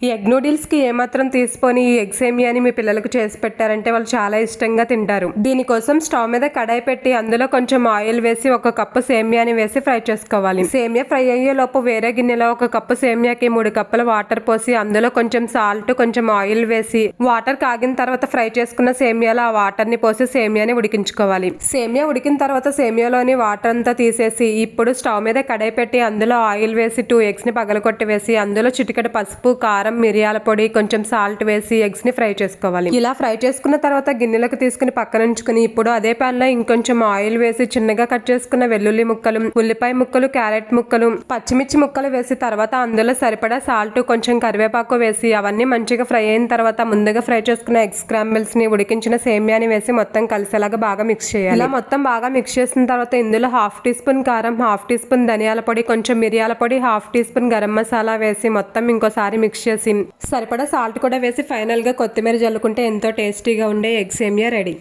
ఈ ఎగ్ నూడిల్స్కి ఏమాత్రం తీసుకొని ఈ ఎగ్ సేమియాని మీ పిల్లలకు చేసి పెట్టారంటే వాళ్ళు చాలా ఇష్టంగా తింటారు. దీనికోసం స్టవ్ మీద కడాయి పెట్టి అందులో కొంచెం ఆయిల్ వేసి 1 కప్పు సేమియాని వేసి ఫ్రై చేసుకోవాలి. సేమియా ఫ్రై అయ్యే లోపు వేరే గిన్నెలో 1 కప్పు సేమియాకి 3 కప్పుల వాటర్ పోసి అందులో కొంచెం సాల్ట్, కొంచెం ఆయిల్ వేసి వాటర్ కాగిన తర్వాత ఫ్రై చేసుకున్న సేమియాలో ఆ వాటర్ ని పోసి సేమియాని ఉడికించుకోవాలి. సేమియా ఉడికిన తర్వాత సేమియాలోని వాటర్ అంతా తీసేసి ఇప్పుడు స్టవ్ మీద కడాయి పెట్టి అందులో ఆయిల్ వేసి 2 ఎగ్స్ ని పగలకొట్టి వేసి అందులో చిటికెడు పసుపు, కారం, మిరియాల పొడి, కొంచెం సాల్ట్ వేసి ఎగ్స్ ని ఫ్రై చేసుకోవాలి. ఇలా ఫ్రై చేసుకున్న తర్వాత గిన్నెలకు తీసుకుని పక్కన ఉంచుకుని ఇప్పుడు అదే పాన్ లో ఇంకొంచెం ఆయిల్ వేసి చిన్నగా కట్ చేసుకున్న వెల్లుల్లి ముక్కలు, ఉల్లిపాయ ముక్కలు, క్యారెట్ ముక్కలు, పచ్చిమిర్చి ముక్కలు వేసి తర్వాత అందులో సరిపడా సాల్ట్, కొంచెం కరివేపాకు వేసి అవన్నీ మంచిగా ఫ్రై అయిన తర్వాత ముందుగా ఫ్రై చేసుకున్న ఎగ్ స్క్రాంబుల్స్ ని ఉడికించిన సేమియాని వేసి మొత్తం కలిసేలాగా బాగా మిక్స్ చేయాలి. ఇలా మొత్తం బాగా మిక్స్ చేసిన తర్వాత ఇందులో 1/2 టీ స్పూన్ కారం, 1/2 టీ స్పూన్ ధనియాల పొడి, కొంచెం మిరియాల పొడి, 1/2 టీ స్పూన్ గరం మసాలా వేసి మొత్తం ఇంకోసారి మిక్స్ చేసి సరిపడా సాల్ట్ కూడా వేసి ఫైనల్ గా కొత్తిమీర జల్లుకుంటే ఎంతో టేస్టీగా ఉండే ఎగ్ సేమియా రెడీ.